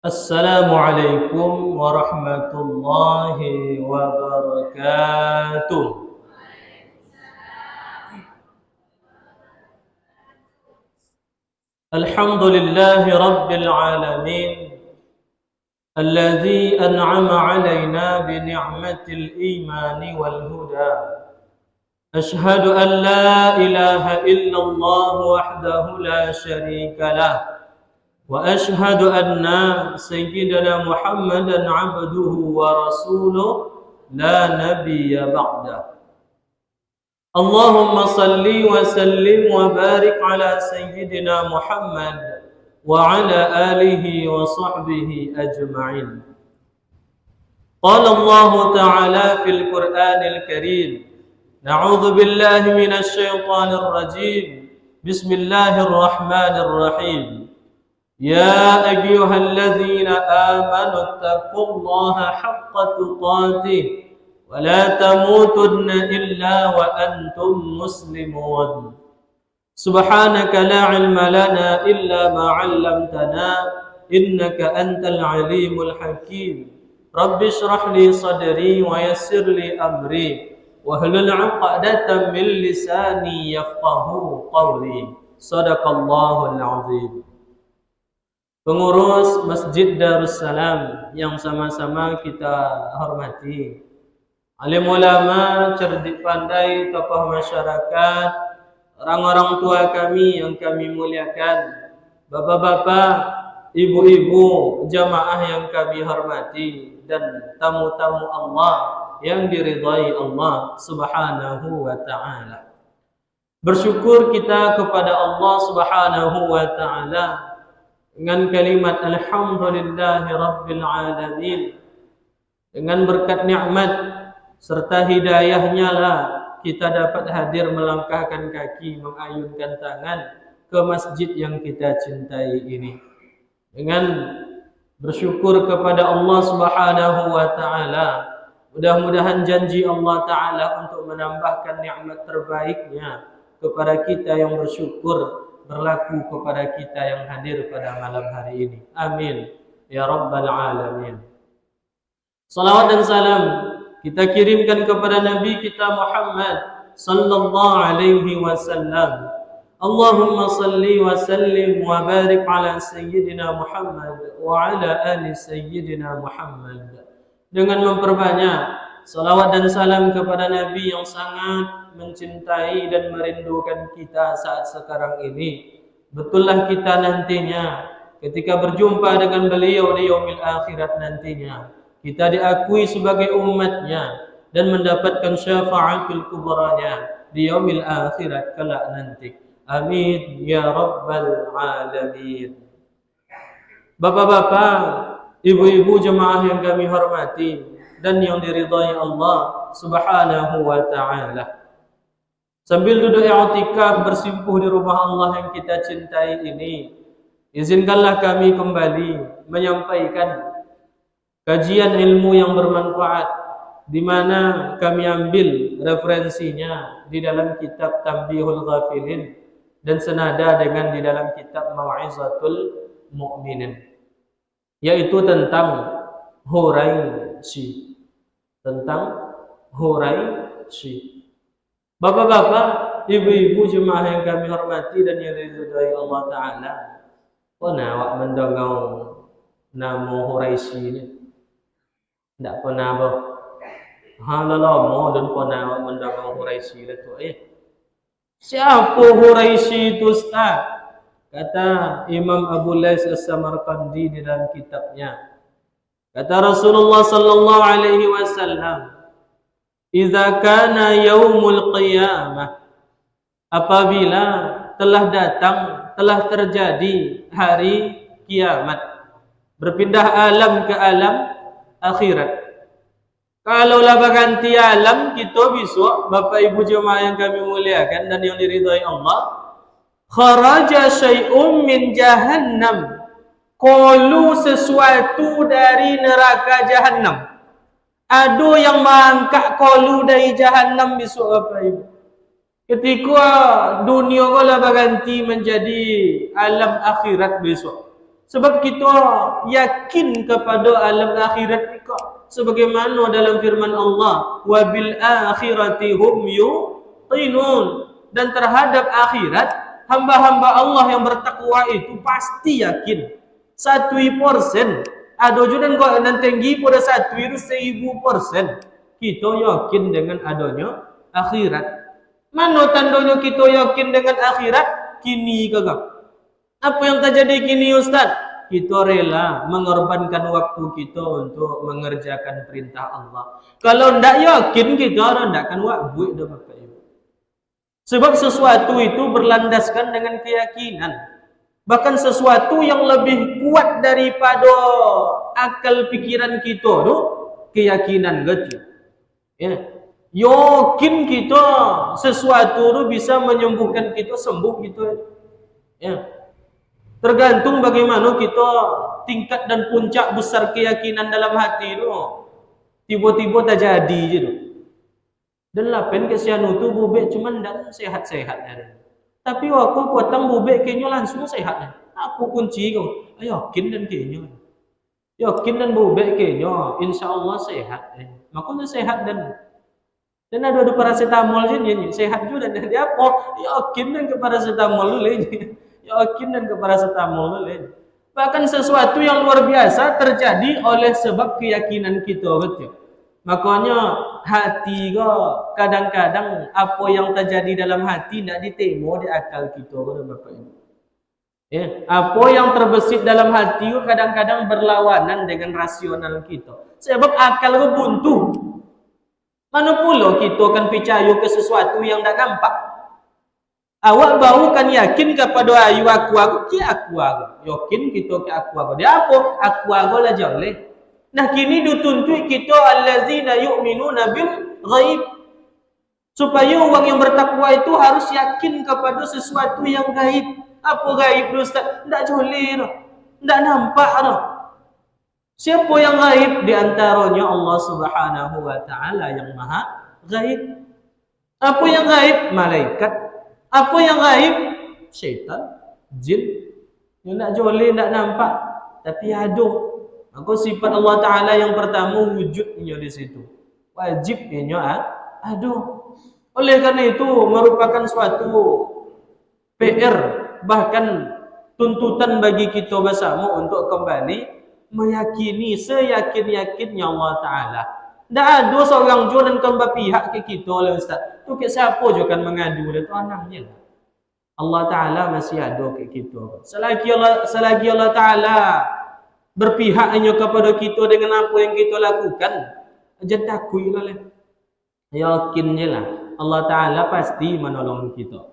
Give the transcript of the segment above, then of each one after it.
Assalamualaikum warahmatullahi wabarakatuh. Alhamdulillahi rabbil alamin, alladzi an'ama alaina bi ni'matil imani wal huda. Ashhadu an la ilaha illallah wahdahu la syarika lah. وأشهد أن سيدنا محمدا عبده ورسوله لا نبي بعده. اللهم صل وسلم وبارك على سيدنا محمد وعلى آله وصحبه أجمعين. قال الله تعالى في القرآن الكريم: نعوذ بالله من الشيطان الرجيم. بسم الله الرحمن الرحيم. يا أيها الذين آمنوا اتقوا الله حق تقاته ولا تموتن إلا وأنتم مسلمون. سبحانك لا علم لنا إلا ما علمتنا إنك أنت العليم الحكيم. رب اشرح لي صدري ويسر لي أمري واحلل عقدة من لساني يفقهوا قولي. صدق الله العظيم. Pengurus Masjid Darussalam yang sama-sama kita hormati, alim ulama, cerdik pandai, tokoh masyarakat, orang-orang tua kami yang kami muliakan, bapak-bapak, ibu-ibu, jamaah yang kami hormati, dan tamu-tamu Allah yang diridhai Allah Subhanahu wa ta'ala. Bersyukur kita kepada Allah Subhanahu wa ta'ala dengan kalimat alhamdulillahi rabbil alamin. Dengan berkat nikmat serta hidayahnya lah kita dapat hadir melangkahkan kaki, mengayunkan tangan ke masjid yang kita cintai ini. Dengan bersyukur kepada Allah Subhanahu wa ta'ala, mudah-mudahan janji Allah ta'ala untuk menambahkan nikmat terbaiknya kepada kita yang bersyukur berlaku kepada kita yang hadir pada malam hari ini. Amin ya rabbal alamin. Salawat dan salam kita kirimkan kepada Nabi kita Muhammad sallallahu alaihi wasallam. Allahumma salli wa sallim wa barik ala sayyidina Muhammad wa ala ali sayyidina Muhammad. Dengan memperbanyak salawat dan salam kepada Nabi yang sangat mencintai dan merindukan kita saat sekarang ini. Betullah kita nantinya ketika berjumpa dengan beliau di yaumil akhirat nantinya, kita diakui sebagai umatnya dan mendapatkan syafa'atul kubranya di yaumil akhirat kelak nanti. Amin ya rabbal alamin. Bapak-bapak, ibu-ibu jemaah yang kami hormati dan yang diridhai Allah Subhanahu wa ta'ala, sambil duduk i'tikaf bersimpuh di rumah Allah yang kita cintai ini, izinkanlah kami kembali menyampaikan kajian ilmu yang bermanfaat, di mana kami ambil referensinya di dalam kitab Tanbihul Ghafilin dan senada dengan di dalam kitab Mau'izatul Mu'minin, yaitu tentang Huraisy. Bapak-bapak, ibu-ibu jemaah yang kami hormati dan yang diridhai Allah Ta'ala, pernah awak mendengar nama Huraisy ini? Tak pernah apa? Lama dan pernah awak mendengar Huraisy itu. Siapa Huraisy itu, Ustaz? Kata Imam Abu Lais As-Samarqandi di dalam kitabnya. Kata Rasulullah sallallahu alaihi wasallam, "Idza kana yaumul qiyamah," apabila telah datang, telah terjadi hari kiamat, berpindah alam ke alam akhirat. Kalaulah berganti alam kita besok, Bapak Ibu jemaah yang kami muliakan dan yang diridhai Allah, kharaja syai'um min jahannam, qalu sesuatu dari neraka jahannam. Ada yang mengangkat qalu dari jahannam besok Bapak Ibu. Ketika dunia kalau berganti menjadi alam akhirat besok, Sebab kita yakin kepada alam akhirat kita. Sebagaimana dalam firman Allah, wa bil akhirati hum yuqinun. Dan terhadap akhirat, hamba-hamba Allah yang bertakwa itu pasti yakin. 1%. Ada juga dan tinggi pada 1.000%. Kita yakin dengan adanya akhirat. Mana tandanya kita yakin dengan akhirat? Kini kagak. Apa yang terjadi kini Ustaz? Kita rela mengorbankan waktu kita untuk mengerjakan perintah Allah. Kalau tidak yakin, kita tidak akan buat dah Bapak Ibu. Sebab sesuatu itu berlandaskan dengan keyakinan. Bahkan sesuatu yang lebih kuat daripada akal pikiran kita tu keyakinan gitu. Ya. Yakin kita sesuatu tu bisa menyembuhkan kita sembuh gitu. Ya. Tergantung bagaimana kita tingkat dan puncak besar keyakinan dalam hati itu. Tiba-tiba tak jadi je tu. Dan lapen kesianu tu bubek cuman dan sehat-sehat. Tapi aku potong bubek kayaknya langsung sehat. Apa kunci kau? Yakin dan kayaknya. Yakin dan bubek kayaknya insya Allah sehat. Makanya sehat dan ada paracetamol je sehat juga dan dia apa? Yakin dan ke paracetamol dulu yakin dan ke paracetamol dulu. Bahkan sesuatu yang luar biasa terjadi oleh sebab keyakinan kita betul. Makanya hati kadang-kadang apa yang terjadi dalam hati tidak ditemo di akal kita Bapak Ibu. Ya, apa yang terbesit dalam hati kadang-kadang berlawanan dengan rasional kita. Sebab akal itu buntu. Mana pula kita akan percaya ke sesuatu yang tak nampak. Awak bau kan yakin kepada ayu aku ki aku. Yakin kita ke aku. Dia apa? Aku lah joleh. Nah kini dituntut kita allazina yu'minuna bil ghaib. Supaya orang yang bertakwa itu harus yakin kepada sesuatu yang gaib. Apa gaib Ustaz? Tak joleh dah. Tak nampak dah. Siapa yang gaib? Di antaranya Allah Subhanahu wa taala yang maha gaib. Apa yang gaib? Malaikat. Apa yang gaib? Syaitan, jin. Yang nak joleh, nak nampak. Tapi ada. Maka sifat Allah Ta'ala yang pertama wujudnya di situ. Wajibnya ada. Oleh karena itu merupakan suatu PR. Bahkan tuntutan bagi kita bersama untuk kembali meyakini seyakin-yakinnya Allah Ta'ala. Tak ada seorang juga dan kembali pihak ke kita oleh Ustaz. Tu ke siapa juga kan mengadu dia tu anaknya. Allah Ta'ala masih ada ke kita. Selagi Allah Ta'ala berpihak hanya kepada kita dengan apa yang kita lakukan, jangan takut lah. Yakin je lah. Allah Ta'ala pasti menolong kita.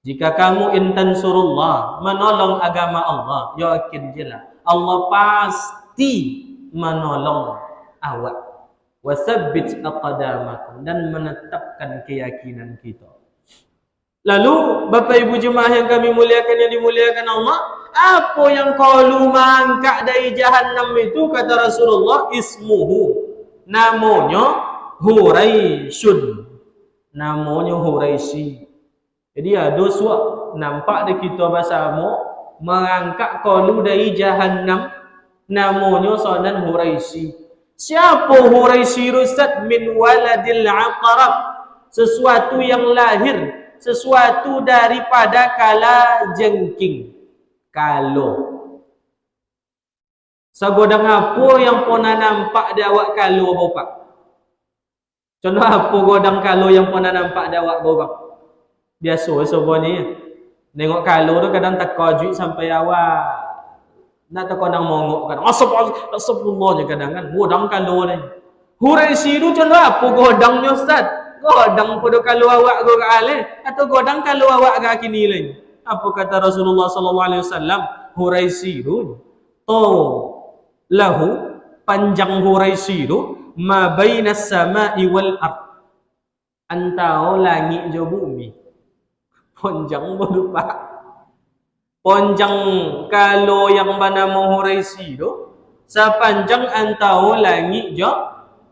Jika kamu intan surullah, menolong agama Allah, yakin je lah. Allah pasti menolong awak. Wasabbit aqdamakum, dan menetapkan keyakinan kita. Lalu Bapak Ibu jemaah yang kami muliakan, yang dimuliakan Allah, apa yang qalu mangkak dari jahannam itu kata Rasulullah, ismuhu, namanya Huraisyun, namanya Huraisy. Jadi ada suak nampak di kita bersama mengangkat qalu dari jahannam, namanya sadan Huraisy. Siapa Huraisy Ustaz? Min waladil aqrab, sesuatu yang lahir, sesuatu daripada kala jengking. Kalau sagodang apa yang pernah nampak di awak kalau bapak? Contoh apa godang kalau yang pernah nampak di awak bapak? Biasa sebenarnya. Nengok kalau tu kadang tak kojui sampai awak. Nak tak kadang mongok kadang astagfirullahnya kadang kan godang kalau ni. Huraisy tu contoh apa godangnya Ustaz? Godang pada kalau awak go ale atau godang kalau awak ga kini lain. Apa kata Rasulullah sallallahu alaihi wasallam? Huraisy tu lahu panjang Huraisy tu ma bainas samai wal ard. Antara langit dan bumi. Panjang berupa panjang kalau yang bernama Huraisy tu sepanjang antara langit je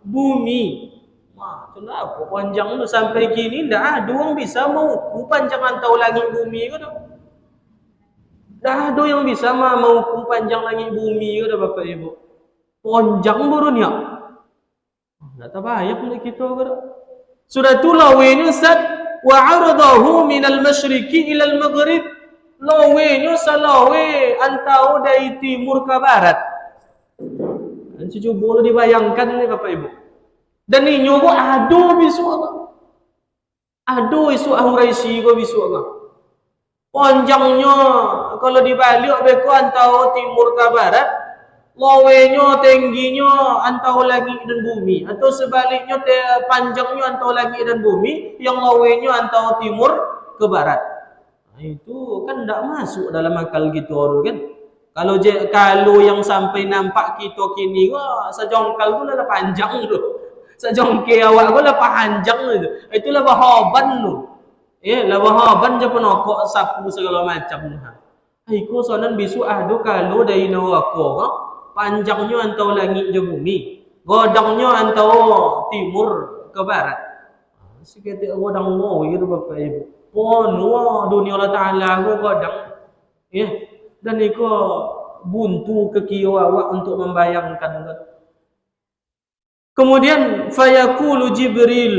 bumi. Kenapa panjang tu sampai kini tak ada orang bisa mengukur panjang antara langit bumi ke tu. Dah ada yang bisa menghukum panjang langit bumi ke dah Bapak Ibu. Panjang burunya. Tak terbayang nak kita ke dah. Sudah tu lawenya Ustaz. Wa aradahu minal masyriqi ilal maghrib. Lawenya salawe antau dari timur ke barat. Cuba dibayangkan ni Bapak Ibu. Dan ni nyogo ado bisu apa? Ado isu ahuraisi ko bisu apa? Panjangnya kalau dibalik beko antau timur ke barat, lawenya tingginya antau langit dan bumi, atau sebaliknya panjangnya antau langit dan bumi, yang lawenya antau timur ke barat. Nah, itu kan tidak masuk dalam akal kita kan. Kalau yang sampai nampak kita kini, wah sejongkal tu lah panjang tu. Sejongkal awak tu lah panjang tu. Itulah bahaban tu. Lah bahaban je penokok sapu segala macam. Iku sonan bisu ado kalau dari neraka panjangnya antau langit je bumi. Godangnya antau timur ke barat. Seketik godang mau gitu Bapak Ibu. Pono dunia Allah Ta'ala ko godang. Dan iku buntu ke kio awak untuk membayangkan. Kemudian fayaqulu Jibril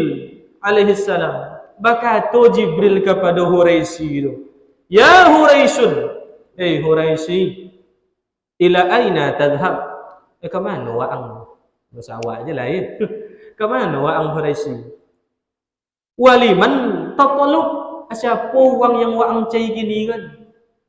alaihi salam, bakato Jibril kepada Huraisi itu, ya Huraisun, Huraisi, ila aina tadhhab? Ke mana wa ang? Bahasa awak je lain. Ke mana wa ang Huraisi? Waliman tatalub? Siapa orang yang wa ang cai kini kan?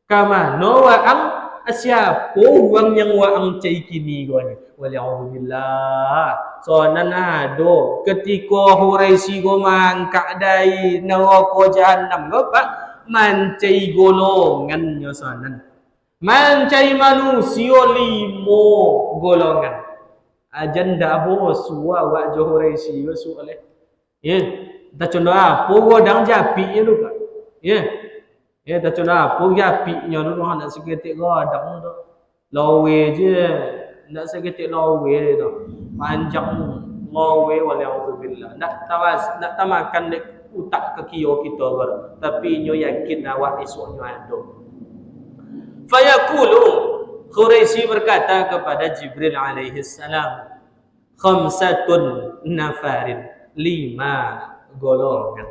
Ke mana wa ang? Siapa orang yang wa ang cai kini kan? Waliyahumillah. Soalan ada ketika Huraisi go mangkak dari neraka jahanam go Pak, mancai golongannya soalan. Mancai manusia 5 golongan. Ajanda bos wa jo Huraisi go soalnya. Tak contoh apa godang japinya tu Pak. Tak contoh apa japinya tu nak seketik godang tu. Lawe je nak seketik lawe tu. Panjang lawe waliyahzubillah. Nak tamakan dek utak ke kio kita ber. Tapi nyo yakin awak esoknya ada. Fayaqulu Quraisy berkata kepada Jibril alaihi salam, khamsatun nafarin, 5 golongan.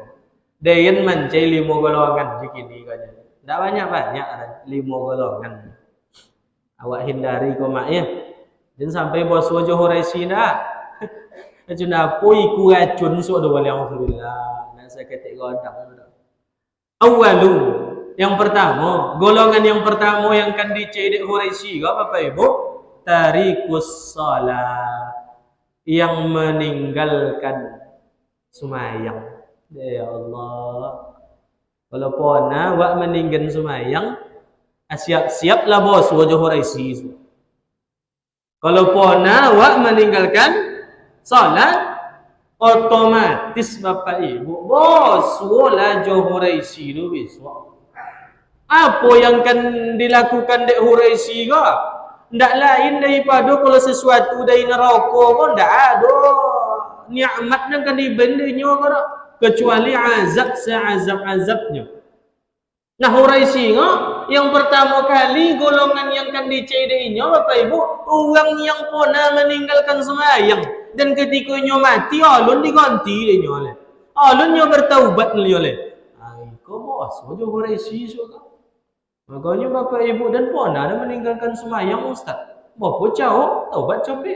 Dayan mancai 5 golongan begini katanya. Tak banyak-banyak 5 golongan. Awak hindari ko mak ya. Dan sampai bos wajah Huraisi dah. Racun apa iku racun so do waliyahzubillah. Nak saya ketik godang dah. Awalu, yang pertama, golongan yang pertama yang akan dicedek Huraisi ke Bapak Ibu, tarikus salat, yang meninggalkan sumayang. Ya Allah. Kalau pona wak meninggalkan sumayang, siap-siaplah bos wajah Huraisi. Kalau pona wak meninggalkan salat, otomatis Bapak Ibu bos wala jo Huraisi tu besok. Apa yang akan dilakukan dek Huraisi ko? Ndak lain daripada kalau sesuatu dari neraka ko ndak ada nikmat yang akan dibendenya ko kecuali azab seazab-azabnya. Nah Huraisi ko yang pertama kali golongan yang akan dicedainya Bapak Ibu, orang yang pernah meninggalkan sembahyang dan ketika nyo mati alun diganti dia oleh. Alun nyo bertaubat oleh. Ko bos, wajah Huraisi suka. Makanya Bapak Ibu dan pernah meninggalkan sembahyang Ustaz. Bapa jauh taubat coba.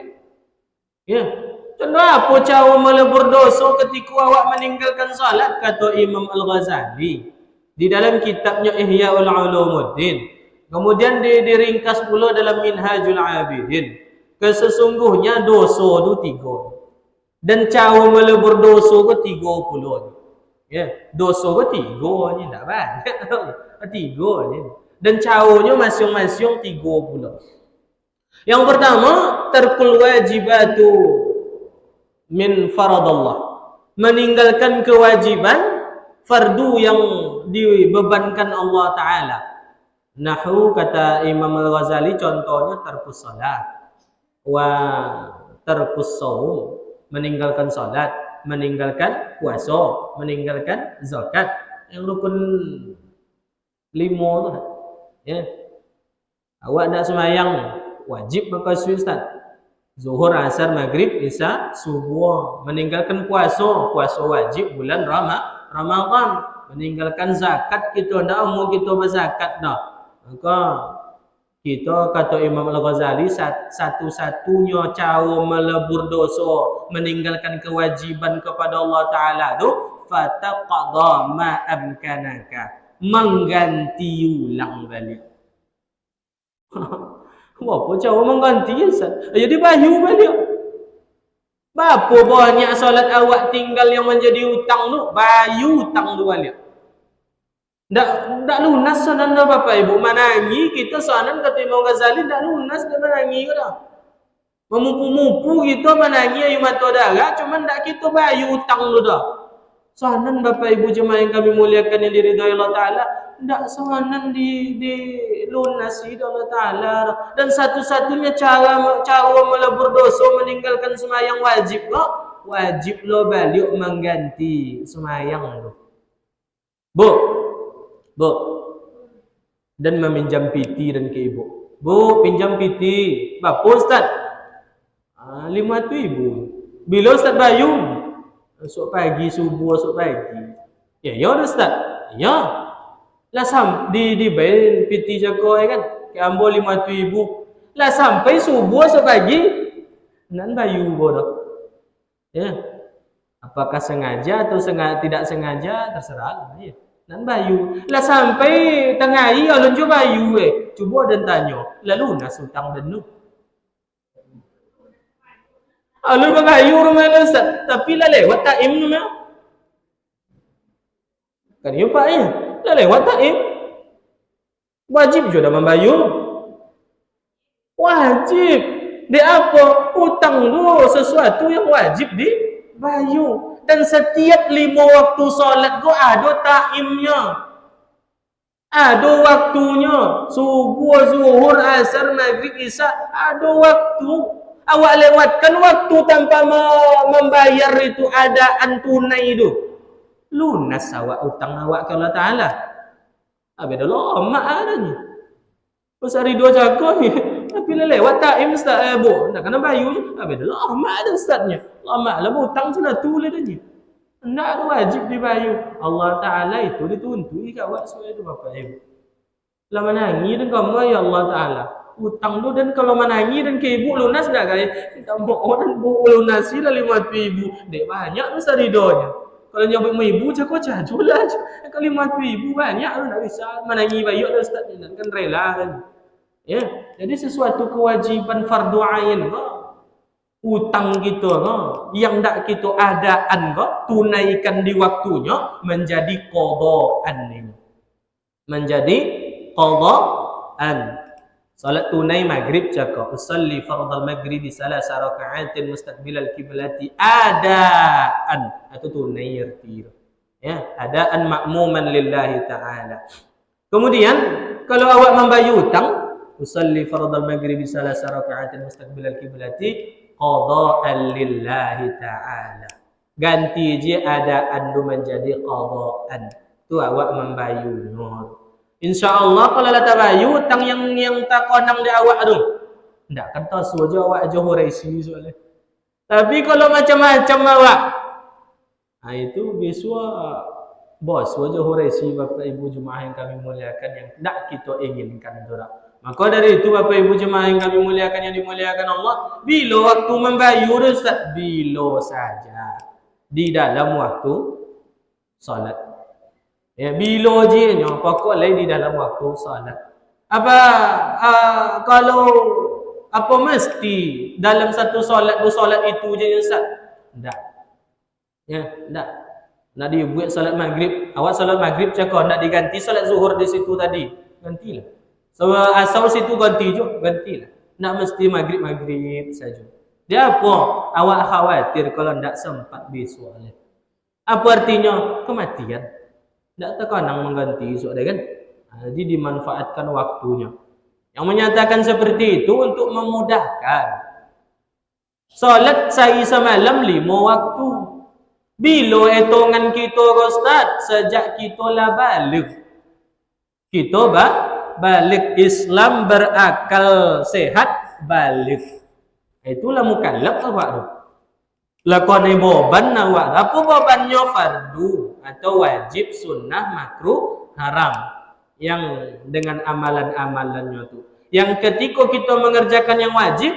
Contoh apa cara melebur dosa ketika awak meninggalkan salat kata Imam Al-Ghazali di dalam kitabnya Ihya'ul Ulumuddin. Kemudian diringkas pula dalam Minhajul Abidin. Sesungguhnya dosa itu 3. Dan cara melebur dosa itu 30. Dosa itu 3 ni tak banyak. 3 ni. Dan caranya masing-masing 30. Yang pertama, tarkul wajibatu min faradallah. Meninggalkan kewajiban fardu yang dibebankan Allah Ta'ala. Nahu kata Imam Al-Ghazali contohnya tarkus salat wa tarkus saum, meninggalkan salat, meninggalkan puasa, meninggalkan zakat, yang rukun 5 tu. Awak nak semayang wajib pakai Ustaz. Zuhur, asar, maghrib, isya, subuh. Meninggalkan puasa wajib bulan Ramadan. Meninggalkan zakat kita dah, umur kita berzakat dah. Maka kita kata Imam Al-Ghazali, satu-satunya cara melebur dosa, meninggalkan kewajiban kepada Allah Ta'ala tu, fataqadha ma amkanaka, mengganti ulang balik. Apa cara mengganti Ustaz? Jadi bayu balik. Berapa banyak solat awak tinggal yang menjadi hutang tu? Bayu hutang tu balik. Tak lunas sanan dah Bapak Ibu. Menangi kita sanan kata Imam Ghazali tak lunas dah menangi ke dah. Memupu-mupu kita menangi ayu mata darah, cuman tak kita bayu hutang tu dah. Sanan Bapak Ibu jemaah yang kami muliakan yang diridhai Allah Ta'ala, tak sanan dilunasi Allah Ta'ala. Dan satu-satunya cara melebur dosa, meninggalkan semayang wajib lo balik mengganti semayang lo. Bu, dan meminjam piti dan ke ibu. Bu, pinjam piti. Berapa Ustaz? 500,000. Bila Ustaz bayu? Esok pagi, subuh esok pagi. Ya Ustaz. Ya. Lah dibayar piti jaga kan? Ke ambo 500,000. Lah sampai subuh esok pagi nan bayu bodoh. Ya. Apakah sengaja atau tidak sengaja terserah. Ya. Nan bayu. Lah sampai tengah hari alun jo bayu Cuba dan tanya, lalu nas hutang denu. Alun bayu rumah Ustaz, tapi lah lewat taim rumah. Kan ya Pak ya? Lah lewat taim. Wajib jo dah membayu. Wajib. Dia apa? Hutang tu sesuatu yang wajib dibayu. Dan setiap 5 waktu solat tu ada taimnya. Ada waktunya. Subuh, zuhur, asar, maghrib, isya. Ada waktu. Awak lewatkan waktu tanpa membayar itu adaan tunai itu. Lunas awak hutang awak ke Allah Ta'ala. Beda lama adanya. Pasal ridho jaga ni. Tapi lewat taim Ustaz bu. Nak kena bayu je. Beda lama ada Ustaznya. Lama lah hutang sudah tulis dia. Tak ada wajib dibayu. Allah Ta'ala itu dituntui kat awak semua itu Bapak Ibu. Lah menangi dan kamu ya Allah Ta'ala. Hutang tu dan kalau menangi dan ke ibu lunas tak kaya. Tak mau orang bu lunasi lah 500,000. Dek banyak tu saridonya. Kalau nyobek ibu cakap cajulah je. Kalau 500,000 banyak tu tak bisa. Menangi bayu dah Ustaz. Kan rela kan. Ya, jadi sesuatu kewajiban fardu ain hutang kita yang tak kita adaan tunaikan di waktunya menjadi qadaan ini. Menjadi qadaan. Salat tunai maghrib cakap usalli fardal maghrib 3 raka'atin mustaqbilal qiblati adaan atau tunai erti. Ya, adaan makmuman lillahi ta'ala. Kemudian kalau awak membayu hutang usalli fardal maghrib 3 raka'atin mustaqbilal qiblati qada'an lillahi ta'ala. Ganti je adaan tu menjadi qada'an. Tu awak membayu nur. InsyaAllah kalau tak bayu hutang yang tak konang di awak tu. Tak kata saja awak Johor isi soalnya. Tapi kalau macam-macam awak. Itu biasa bos Johor isi Bapak Ibu jemaah yang kami muliakan yang tak kita inginkan tu. Maka dari itu Bapak Ibu jemaah yang kami muliakan yang dimuliakan Allah, bila waktu membayu Ustaz, bila saja di dalam waktu salat. Ya, bila je nya pokok lain di dalam waktu salat. Kalau apa mesti dalam satu solat itu je Ustaz? Tak. Ya, tak. Nak dibuat solat maghrib, awak solat maghrib cakap nak diganti solat zuhur di situ tadi. Gantilah. So asal situ ganti je, gantilah. Nak mesti maghrib saja. Dia apa? Awak khawatir kalau tak sempat besok. Apa artinya? Kematian. Tak terkadang mengganti esok dia kan. Jadi dimanfaatkan waktunya. Yang menyatakan seperti itu untuk memudahkan. Solat sehari semalam 5 waktu. Bila hitungan kita Ustaz? Sejak kita lah balik. Kita balik Islam berakal sehat balik. Itulah mukallaf awak tu. Lakoni beban awak. Apa bebannya fardu atau wajib, sunnah, makruh, haram. Yang dengan amalan-amalannya tu. Yang ketika kita mengerjakan yang wajib,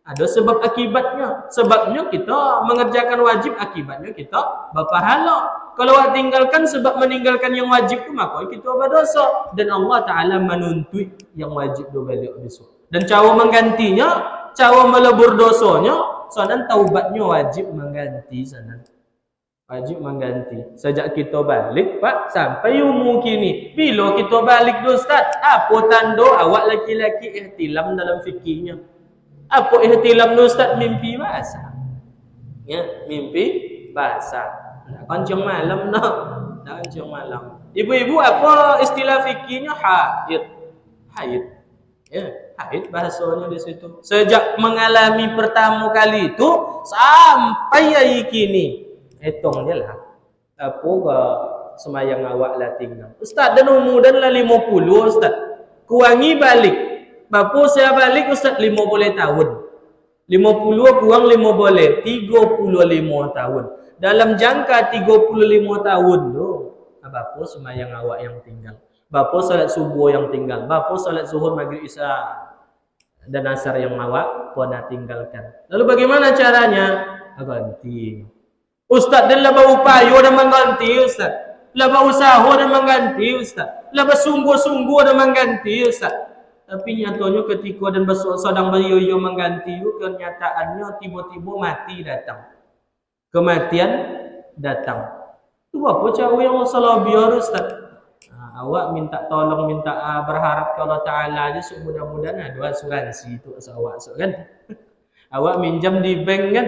ada sebab akibatnya. Sebabnya kita mengerjakan wajib, akibatnya kita berpahala. Kalau tinggalkan sebab meninggalkan yang wajib tu, maka kita berdosa. Dan Allah Ta'ala menuntut yang wajib tu balik besok. Dan cara menggantinya, cara melebur dosanya, soalan taubatnya wajib mengganti sana. Wajib mengganti. Sejak kita balik, Pak, sampai umur kini. Bila kita balik tu, Ustaz, apa tanda awak laki-laki ihtilam dalam fikirnya? Apa ihtilam tu, Ustaz? Mimpi basah. Ya, mimpi basah. Tak kancing malam dah. Tak kancing malam. Ibu-ibu apa istilah fikirnya? Haid. Haid. Ya, haid bahasanya di situ. Sejak mengalami pertama kali itu sampai hari kini, hitung je lah. Apa semayang awak lah tinggal. Ustaz, dan umur dan lah 50, Ustaz. Kurangi balik. Bapa saya balik, Ustaz, 50 tahun. 50 kurang 5 boleh. 35 tahun. Dalam jangka 35 tahun tu, bapa semayang awak yang tinggal. Bapa salat subuh yang tinggal. Bapa salat zuhur, maghrib, isya dan asar yang awak pernah tinggalkan. Lalu bagaimana caranya? Ganti. Ustaz, dan laba upaya dan mengganti, Ustaz. Laba usaha dan mengganti, Ustaz. Laba sungguh-sungguh dan mengganti, Ustaz. Tapi nyatanya ketika dan sedang beliau mengganti, kenyataannya tiba-tiba mati datang. Kematian datang. Itu apa cara yang salah biar, Ustaz? Awak minta tolong, minta berharap ke Allah Ta'ala aja, mudah-mudahan ada asuransi itu awak, kan? Awak minjam di bank, kan?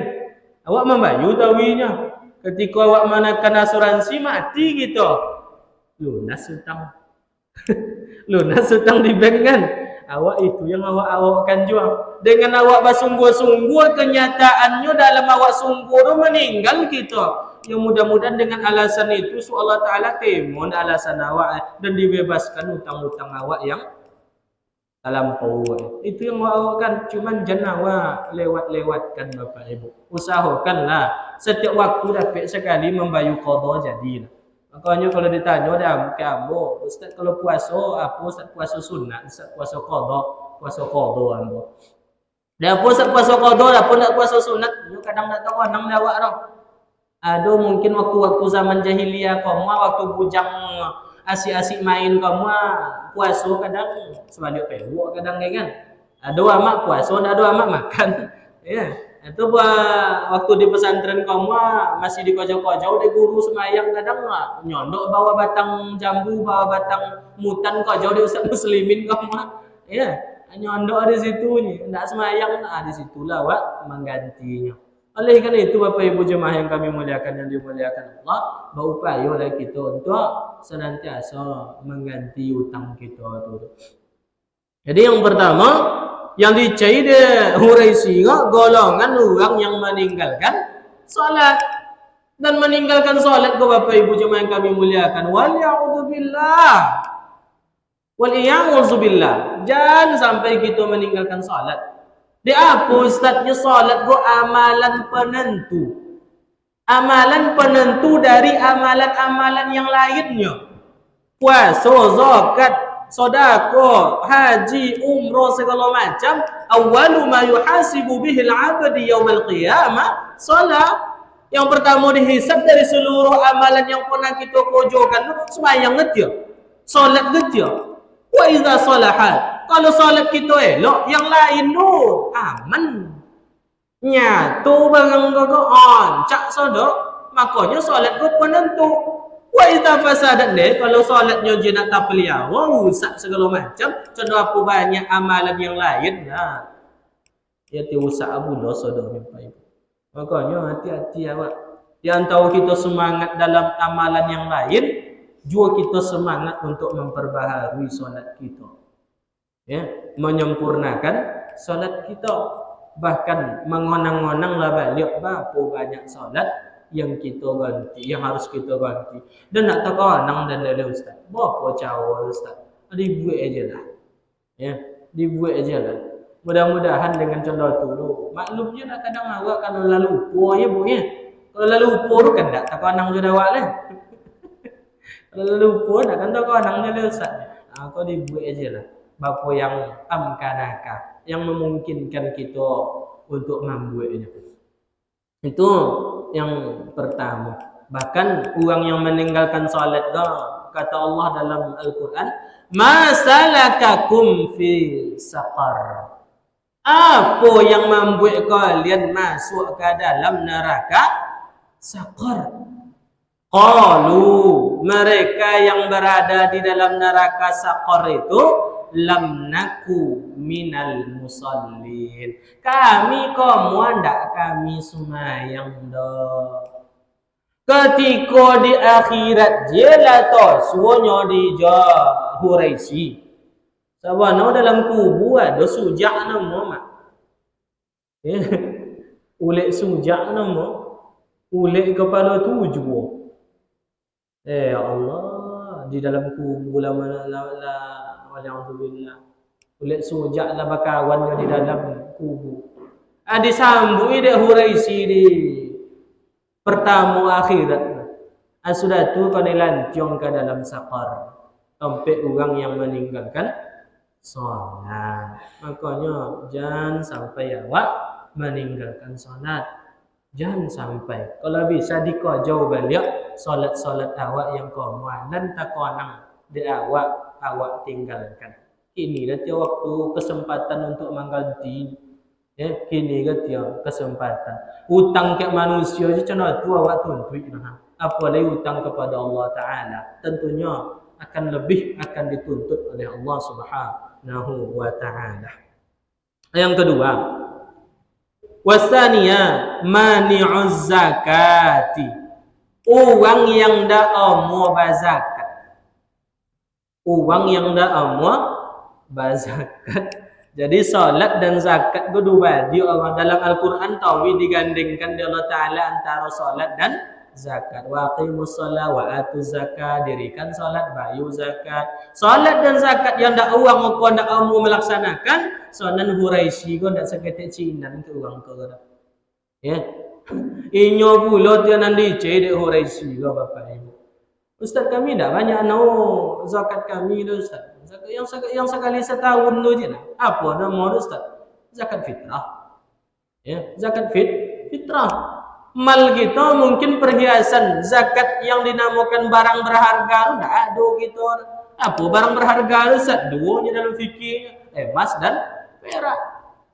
Awak membayar tawinya. Ketika awak manakan asuransi, mati gitu. Lunas hutang. Lunas hutang di bank, kan? Awak itu yang awak akan jual. Dengan awak bersungguh-sungguh, kenyataannya dalam awak sungguh meninggal gitu. Yang mudah-mudahan dengan alasan itu Allah Ta'ala temun alasan awak dan dibebaskan hutang-hutang awak yang terlampau. Itu yang awak kan. Cuman jangan awak lewat-lewatkan Bapak Ibu. Usahakanlah setiap waktu dapat sekali membayar qadha jadilah. Makanya kalau ditanya dah kamu, Ustaz kalau puasa apa? Ustaz puasa sunat, Ustaz puasa qadha ambo. Dah apa Ustaz puasa qadha, apa nak puasa sunat? Yo kadang tak tahu nang awak dah. Ada mungkin waktu-waktu zaman jahiliyah kamu, waktu bujang asik-asik main kamu puasa kadang sebalik pewok kadang kan. Ada amak puasa, ada amak makan. Ya. Itu waktu di pesantren kamu masih di kojau-kojau di guru semayang kadang nyondok bawa batang jambu, bawa batang mutan kojau di ustaz muslimin kamu. Ya, nyondok di situ nih. Enggak semayang di situlah wak menggantinya. Oleh karena itu Bapak Ibu jemaah yang kami muliakan, yang dimuliakan Allah, berupayalah kita untuk senantiasa mengganti utang kita itu. Jadi yang pertama yang dicai dia Huraisi golongan orang yang meninggalkan salat dan meninggalkan salat ke Bapak Ibu jemaah yang kami muliakan. Wal ya'udzubillah. Jangan sampai kita meninggalkan salat. Di apa Ustaznya salat go amalan penentu. Amalan penentu dari amalan-amalan yang lainnya. Puasa, zakat, sedekah, haji, umrah segala macam. Awwalu ma yuhasibu bihi al-'abdi yaumil qiyamah salat. Yang pertama dihisab dari seluruh amalan yang pernah kita kerjakan sembahyang ngetya. Salat ngetya. Wa idza salahat. Kalau salat kita elok, yang lain tu aman. Nyatu barang kau oncak sodok, makanya salat kau penentu. Wa idza fasadat deh, kalau salatnya je nak tak pelihara, rusak segala macam, contoh apa banyak amalan yang lain lah. Ya rusak pula sodok Bapak Ibu. Makanya hati-hati awak. Di antara kita semangat dalam amalan yang lain, juga kita semangat untuk memperbaharui salat kita. Ya, menyempurnakan salat kita, bahkan mengonang-onang lah balik berapa banyak salat yang kita ganti, yang harus kita ganti. Dan nak takonang dan lele Ustaz, berapa cara Ustaz? Dibuat aja lah. Ya, dibuat aja lah. Mudah-mudahan dengan contoh tu, maklumnya nak kadang awak kalau lalu lupa ya bu ya. Kalau lalu lupa tu kan tak tahu anang sudah awak lah. Kalau lalu lupa nak kan tahu anangnya lesat. Kau dibuat aja lah. Bapa yang amkanaka, yang memungkinkan kita untuk membuatnya. Itu yang pertama. Bahkan orang yang meninggalkan salat kata Allah dalam Al-Quran, ma salakakum fi saqar. Apa yang membuat kalian masuk ke dalam neraka saqar? Qalu, mereka yang berada di dalam neraka saqar itu, lam naku minal musallin. Kami kamu ndak kami sembahyang dah. Ketika di akhirat jelato suonyo di Huraisi. Sabana dalam kubu ada sujak nama mak. Ulek sujak nama. Ulek kepala tujuh. Ya Allah, di dalam kubu lama waliyahzubillah. Ulek sujak lah bakawannya di dalam kubu. Disambui dek Huraisi di pertama akhirat. Sudah tu kau dilancong ke dalam saqar. Sampai orang yang meninggalkan solat. Makanya jangan sampai awak meninggalkan solat. Jangan sampai. Kalau bisa dikojau balik solat-solat awak yang kau dan tak konang di awak tinggalkan. Ini dah tiap waktu kesempatan untuk mengganti. Ya, kini dia kesempatan. Hutang ke manusia je contoh tu awak tuntut nah. Apalagi hutang kepada Allah Taala, tentunya akan dituntut oleh Allah Subhanahu wa taala. Yang kedua, wasaniya mani'uz zakati. Orang yang dak mau bazakat. Orang yang dak mau bazakat. Jadi salat dan zakat kedua di Allah dalam Al-Quran tawi digandingkan di Allah Ta'ala antara salat dan zakat. Wa aqimus shalah wa atuz zakat. Dirikan salat, bayu zakat. Salat dan zakat yang dak uang kau dak mau melaksanakan, sonan Huraisi kau dak seketik cinan ke uang kau dak. Ya. Inyo pula dia nan dicai dek Huraisi kau bapak ibu. Ustaz kami dak banyak nau zakat kami tu Ustaz. Zakat yang sekali setahun tu je lah. Apa nama Ustaz? Zakat fitrah. Ya, zakat fitrah. Mal kita mungkin perhiasan. Zakat yang dinamakan barang berharga tu dak ada kita. Apa barang berharga Ustaz? Duanya dalam fikir, emas dan perak.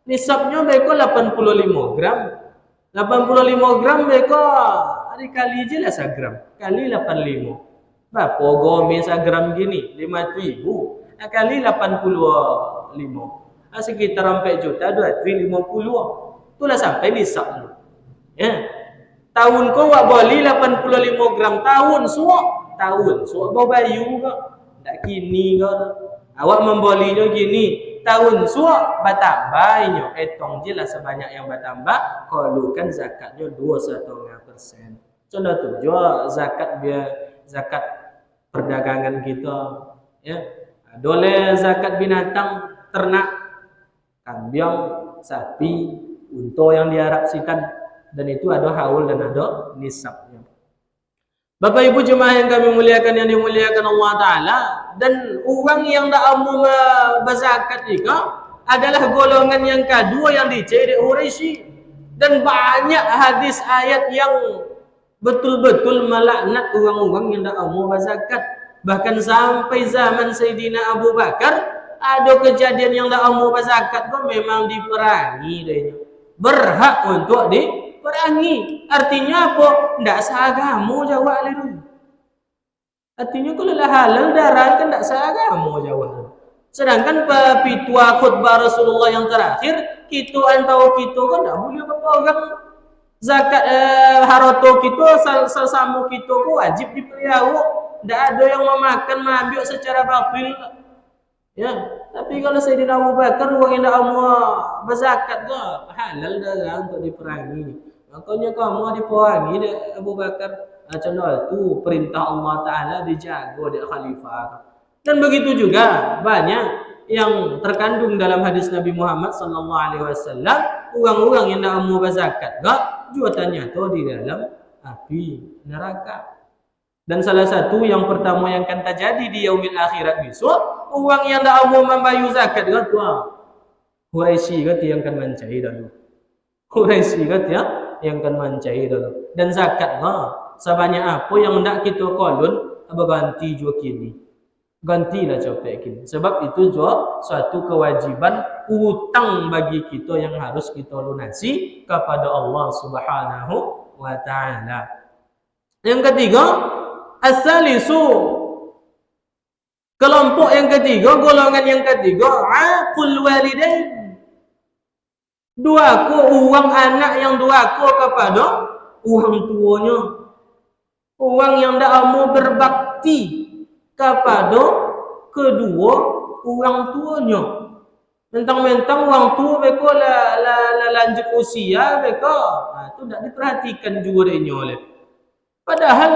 Nisabnya mereka 85 gram. 85 gram mereka dikali je lah 1 gram. Kali 85. Berapa gome 1 gram gini? 5,000. Kali 85. Sekitar 4 juta 250. Itulah sampai nisab tu. Ya. Tahun kau wak beli 85 gram tahun suak. Tahun suak bawa bayu ke? Tak kini ke? Awak membolinya gini. Tahun suak bertambahnya. Etong je lah sebanyak yang bertambah. Kalau kan zakatnya 2,5%. Contoh tu juga zakat perdagangan kita. Ya. Boleh zakat binatang ternak, kambing, sapi, unta yang diharapkan, dan itu ada haul dan ada nisabnya. Bapak Ibu jemaah yang kami muliakan, yang dimuliakan Allah Taala, dan uang yang tak mau berzakat juga adalah golongan yang kedua yang dicari Quraisy, dan banyak hadis ayat yang betul-betul melaknat orang-orang yang tak mau berzakat. Bahkan sampai zaman Sayyidina Abu Bakar ada kejadian yang tak mau berzakat pun memang diperangi dia. Berhak untuk diperangi. Artinya apa? Tak seagama jawab itu. Artinya kalau lah halal darah kan tak seagama jawab. Sedangkan pitua khutbah Rasulullah yang terakhir, kita antara kita kan tak boleh apa orang zakat harta kita sesama kita ku wajib dipelihara. Tak ada yang memakan, mengambil secara batil. Ya, tapi kalau Sayyidina Abu Bakar orang yang tak mau berzakat tu halal darah untuk diperangi. Makanya kamu diperangi dek Abu Bakar. Contoh tu perintah Allah Taala dijaga dek khalifah. Dan begitu juga banyak yang terkandung dalam hadis Nabi Muhammad sallallahu alaihi wasallam, orang-orang yang nak mau berzakat gak juatannya tu di dalam api neraka. Dan salah satu yang pertama yang akan terjadi di yaumil akhirat besok, orang yang tak mau membayar zakat gak tu Quraisy gak yang akan mencari dulu. Quraisy gak yang akan mencari dulu. Dan zakat gak sebanyak apa yang nak kita kolon berganti jua kini. Gantilah copek kini. Sebab itu juga suatu kewajiban utang bagi kita yang harus kita lunasi kepada Allah Subhanahu wa taala. Yang ketiga, as-salisu. Kelompok yang ketiga, golongan yang ketiga, aqul walidain. Duaku uang anak yang duaku kepada orang tuanya. Orang yang tak mau berbakti kepada kedua orang tuanya. Mentang-mentang orang tua mereka lanjut usia mereka, itu tak diperhatikan juga dia oleh. Padahal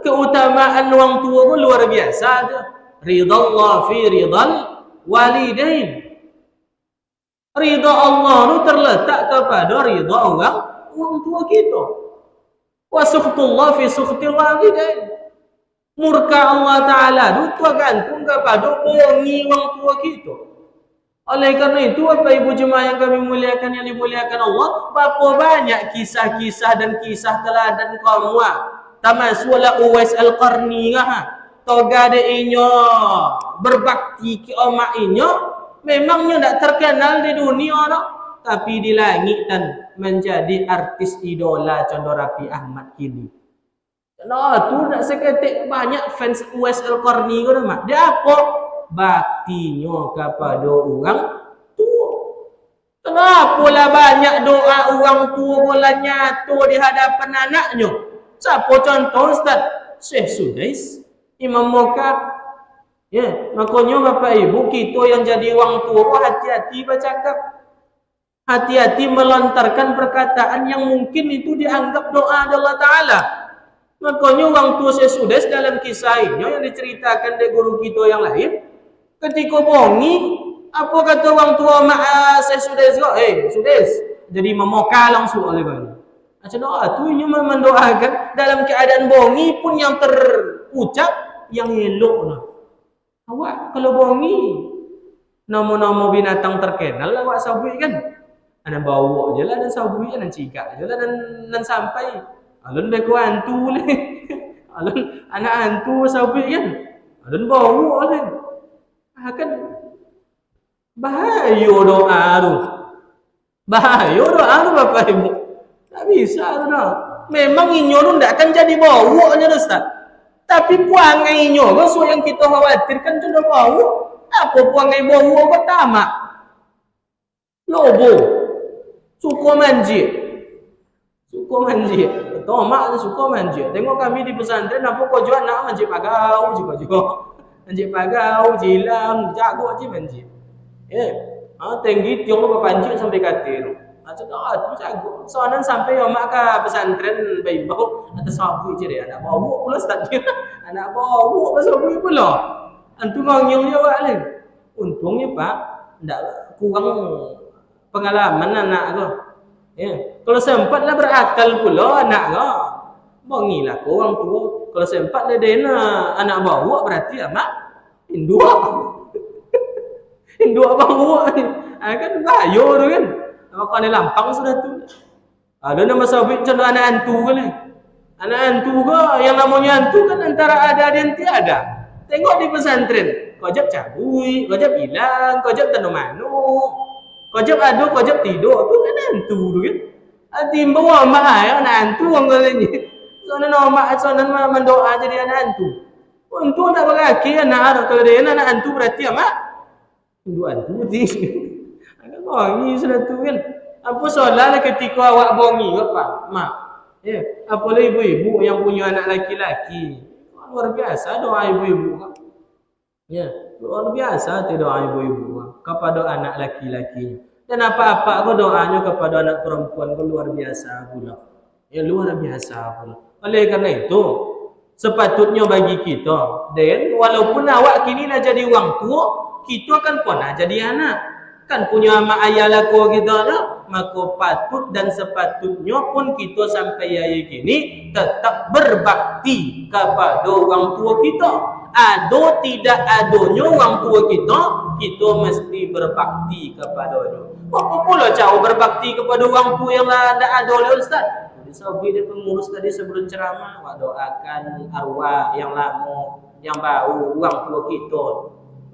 keutamaan orang tua pun luar biasa aja. Ridallah fi ridal walidain. Ridha Allah itu terletak kepada ridha orang tua kita. Wa sukhtullah fi sukhtil walidain. Murka Allah Ta'ala itu tergantung kepada bongi orang tua kita. Oleh kerana itu, Bapak Ibu Jemaah yang kami muliakan, yang dimuliakan Allah, berapa banyak kisah-kisah dan kisah teladan kaum Tamasulah Uwais Al-Qarni toga deinyo berbakti ke omak inyo, memangnya tak terkenal di dunia tak? Tapi di langit dan menjadi artis idola Condor Rapi Ahmad kini. Nah, tu nak seketik banyak fans Uwais Al-Qarni ko mak. Dia apa? Baktinya kepada orang tua. Kenapa lah banyak doa orang tua bola nyata di hadapan anaknya? Siapa contoh Ustaz? Syekh Sudais, Imam Mokab. Ya, makanya Bapak Ibu kita yang jadi orang tua hati-hati bercakap. Hati-hati melontarkan perkataan yang mungkin itu dianggap doa Allah Ta'ala. Makanya orang tua saya sudah dalam kisah ini yang diceritakan dari guru kita yang lain, ketika bongi, apa kata orang tua saya sudah sudah jadi memoka langsung oleh bani. Macam doa tu ini mendoakan dalam keadaan bongi pun yang terucap yang elok lah. Awak kalau bongi nama-nama binatang terkenal awak sabui kan, anak bawa je lah dan sabui dan cikak je lah dan sampai. Alun beko hantu le. Alun anak hantu sabit kan. Alun bawa le. Kan bahaya doa tu. Bahaya doa tu Bapak Ibu. Tak bisa tu dah. Memang inyo tu tak akan jadi bawa nya Ustaz. Tapi puangai inyo so yang kita khawatirkan tu dah bawa. Apa puangai bawa pertama? Lobo. Suka manjit. Suka manjit. Mak tu suka manjit. Tengok kami di pesantren apa kau jual nak manjit pagau juga. Manjit pagau, jilang, jago je manjit. Tinggi tiong apa panjit sampai katil. Macam tu jago. Soalan sampai mak ke pesantren baibau atas sabu je dia. Anak bawa pula start dia. Anak bawa pasal sabu pula. Antu ngong dia awak ni. Untungnya Pak, ndak kurang pengalaman anak tu. Kalau sempatlah berakal pula anak kau. Bongilah kau orang tua. Kalau sempat dia anak bawa berarti mak indua. Indua bawa ni. Kan bahaya tu kan. Maka ni lampang sudah tu. Ada nama sabit contoh anak hantu ke ni. Anak hantu ke yang namanya hantu kan antara ada dan tiada. Tengok di pesantren. Kau jap cabui, kau jap hilang, kau jap tanam manuk. Kojab ada, kojab tidur. Tu kan hantu tu kan. Timbang orang mahal, anak hantu orang kata ni. Soalnya nama soalnya mendoa jadi anak hantu. Untuk nak berkaki anak kalau dia anak hantu berarti mak. Dua hantu ni. Agak bongi sudah tu kan. Apa soalan ketika awak bongi apa? Mak. Apalah ibu-ibu yang punya anak laki-laki. Luar biasa doa ibu-ibu. Luar biasa doa ibu-ibu kepada anak laki-laki. Dan apa-apa kau doanya kepada anak perempuan kau luar biasa pula. Luar biasa pula. Oleh karena itu, sepatutnya bagi kita. Dan walaupun awak kini dah jadi orang tua, kita kan pernah jadi anak. Kan punya mak ayah laku kita dah. Maka patut dan sepatutnya pun kita sampai hari kini tetap berbakti kepada orang tua kita. Ada tidak adanya orang tua kita, kita mesti berbakti kepadanya. Apa pula cara berbakti kepada orang tua yang tidak ada oleh Ustaz? Sabi dia pengurus tadi sebelum ceramah, awak doakan arwah yang lama, yang baru, orang tua kita.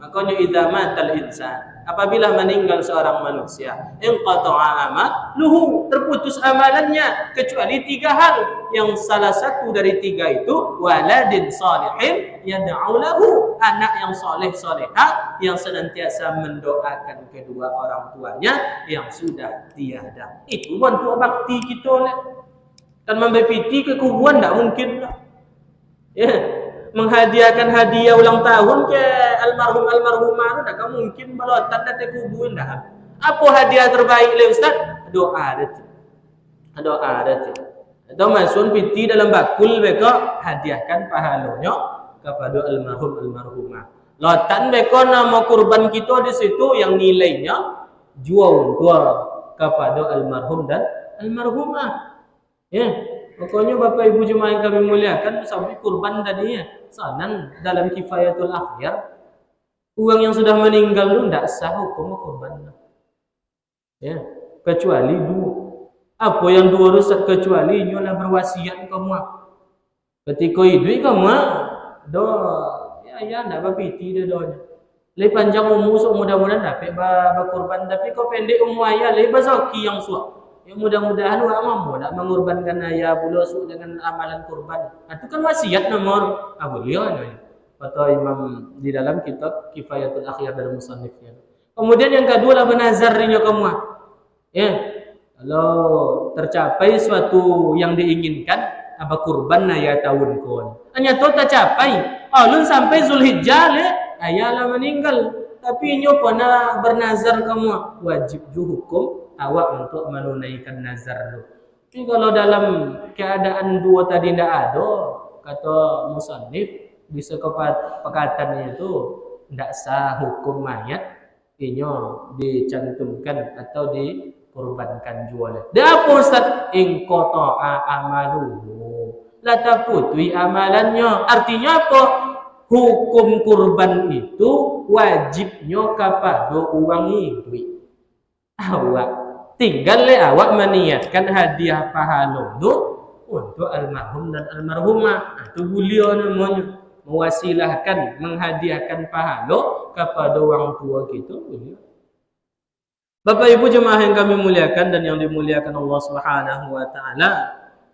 Makanya idza matal insan, apabila meninggal seorang manusia, inqata'a amaluhu, terputus amalannya kecuali 3 hal. Yang salah satu dari 3 itu waladin salihin yad'u lahu, anak yang soleh solehah yang senantiasa mendoakan kedua orang tuanya yang sudah tiada. Itu bentuk bakti kita lah. Kan membepiti kekuburan tak mungkin lah. Ya, menghadiahkan hadiah ulang tahun ke almarhumah tak mungkin balotan dan kuburan dah. Apa hadiah terbaik le Ustaz? Doa itu. Doa itu. Atau masun piti dalam bakul mereka hadiahkan pahalanya kepada almarhumah. Lotan mereka nama kurban kita di situ yang nilainya jual kepada almarhum dan almarhumah. Ya, pokoknya Bapak Ibu jemaah yang kami muliakan, sampai kurban tadinya sanan dalam kifayatul akhyar, orang yang sudah meninggal itu tidak sah hukum kurban. Ya, kecuali 2. Apa yang 2 rusak kecuali nyolah berwasiat kamu. Ketika hidup kamu, ya tidak berpiti dia doanya. Lebih panjang umur so mudah-mudahan dapat berkurban, tapi kau pendek umur ayah lebih zaki yang suak. Ya mudah-mudahan awak mampu nak mengorbankan ayah pula dengan amalan kurban. Itu kan wasiat nomor beliau ni. Kata Imam di dalam kitab Kifayatul Akhyar dalam musannifnya. Kemudian yang kedua lah bernazarnya kamu. Ya. Kalau tercapai suatu yang diinginkan, apa kurban ayah tahun kon. Hanya tu tercapai. Alun sampai Zulhijjah ayah lah meninggal. Tapi nyo pernah bernazar kamu, wajib ju hukum awak untuk menunaikan nazar tu. Tapi kalau dalam keadaan 2 tadi tidak ada, kata musannif di sepakatan itu tidak sah hukum mayat, inyo dicantumkan atau dikorbankan jual. Dah apa Ustaz? Inqata'a amaluhu, la taputui amalannya. Artinya apa? Hukum kurban itu wajibnya kepada orang hidup. Awak tinggal awak meniatkan hadiah pahala itu untuk almarhum dan almarhumah. Itu beliau namanya, mewasilahkan, menghadiahkan pahala kepada orang tua kita. Bapak Ibu jemaah yang kami muliakan dan yang dimuliakan Allah Subhanahu wa taala,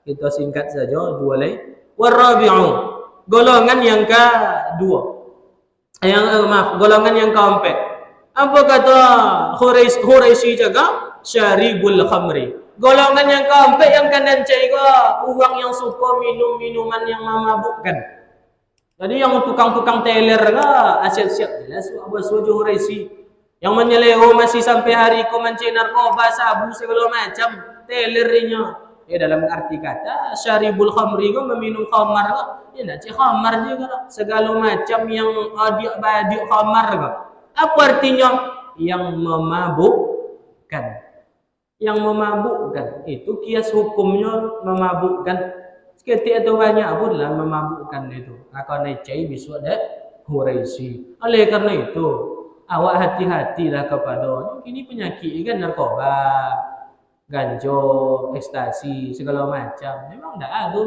kita singkat saja 2 lagi. Warabi'u, golongan yang kedua. Golongan yang keempat. Apa kata Quraisy jaga? Syaribul khamri. Golongan yang keempat yang kanan caiga orang yang suka minum minuman yang memabukkan. Jadi yang tukang-tukang teler lah asyik-asyik jelas apa suju Quraisy. Yang menyeleho masih sampai hari ko mancing narkoba, sabu segala macam telernya. Ya dalam arti kata syaribul khamri ko meminum khamar ko. Ya nak cik khamar juga lah. Segala macam yang adik-adik khamar ko. Apa artinya? Yang memabukkan. Yang memabukkan itu kias hukumnya memabukkan. Seketika itu banyak pun lah memabukkan itu. Akan necai besok ada Quraisy. Oleh karena itu awak hati-hatilah kepada ini penyakit kan, narkoba, ganja, ekstasi, segala macam. Memang tidak ada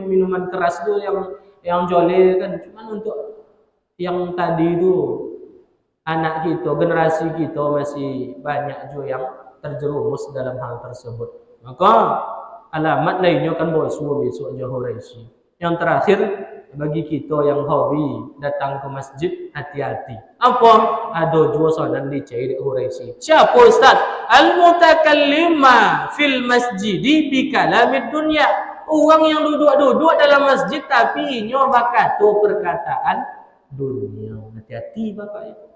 minuman keras tu yang joleh kan. Cuma untuk yang tadi tu anak kita, generasi kita masih banyak juga yang terjerumus dalam hal tersebut. Maka alamat lainnya kan semua besok jauh Quraisy. Yang terakhir bagi kita yang hobi datang ke masjid, hati-hati. Apa? Ada jua soalan dicari Quraisy. Siapa Ustaz? Al-mutakallima fil masjidi bi kalamid dunya. Orang yang duduk-duduk dalam masjid tapi nyoba kata perkataan dunia. Hati-hati Bapak Ibu.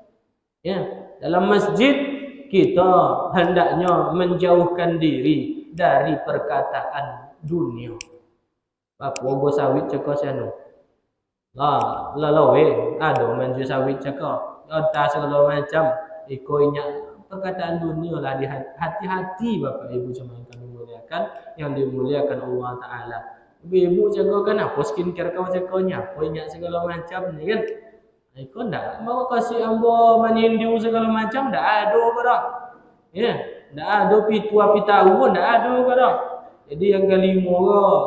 Ya, dalam masjid kita hendaknya menjauhkan diri dari perkataan dunia. Apa bos sawit cekos anu. Lawe ada menjual sawit cakap otak segala macam ikutnya perkataan dunia lah hati-hati Bapak Ibu cuma yang kami muliakan yang dimuliakan Allah Ta'ala ibu jaga kan apa skincare kau cakapnya apa ingat segala macam ni kan ikut tak mau kasih ambo menindiu segala macam tak ada pada ya tak ada pitua pitahu pun tak ada pada jadi yang kelima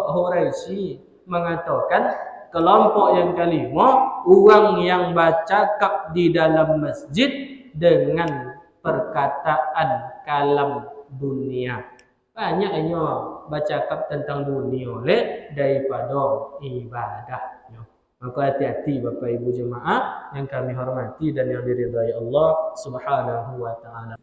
Huraisi mengatakan kelompok yang kelima orang yang bercakap di dalam masjid dengan perkataan kalam dunia. Banyaknya bercakap tentang dunia daripada ibadahnya. Maka hati-hati Bapak Ibu jemaah yang kami hormati dan yang diridhai Allah Subhanahu wa taala.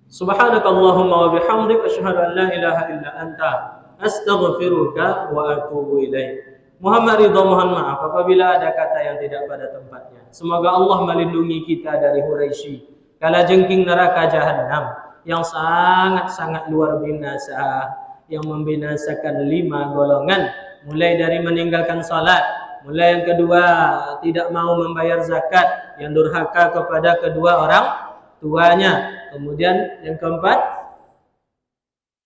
Subhanakallahumma wa bihamdik asyhadu an la ilaha illa anta astaghfiruka wa atubu ilaik. Muhammad ridha mohon maaf apabila ada kata yang tidak pada tempatnya. Semoga Allah melindungi kita dari Huraisy, kalajengking neraka jahanam yang sangat-sangat luar binasa, yang membinasakan 5 golongan, mulai dari meninggalkan salat, mulai yang kedua tidak mau membayar zakat, yang durhaka kepada kedua orang tuanya, kemudian yang keempat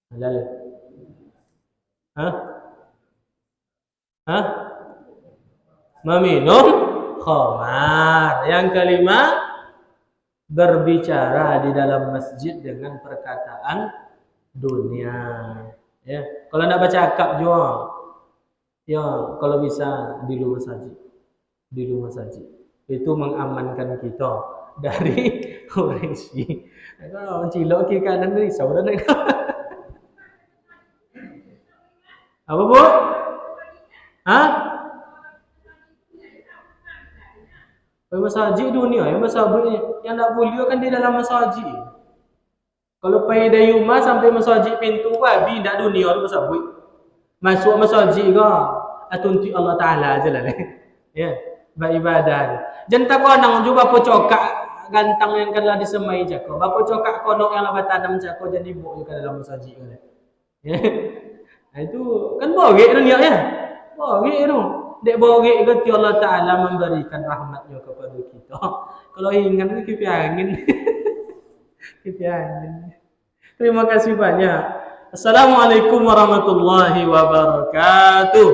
halal. Meminum khamar. Yang kelima berbicara di dalam masjid dengan perkataan dunia. Ya, kalau nak bercakap juga, ya kalau bisa di rumah saja, di rumah saja. Itu mengamankan kita dari Huraisy. Kalau cilok ke kanan ni saudara. Apa bu? Masjid dunia, yang masjid yang nak bulia kan di dalam masjid. Kalau pergi dari rumah sampai masjid pintu babi dak dunia tu masjid. Masuk masjid ke atunti Allah Taala ajalah. Ya, beribadah. Jangan tak konang juga bapa cokak gantang yang kala disemai jako. Bapa cokak kodok yang labat tanam jako jadi buk juga dalam masjid kan. Ya. Nah, itu kan bogek dunia ya. Bogek tu. Dek bogek ke Allah Ta'ala memberikan rahmatnya kepada kita. Kalau ingat ni kipi angin. Kipi angin. Terima kasih banyak. Assalamualaikum warahmatullahi wabarakatuh.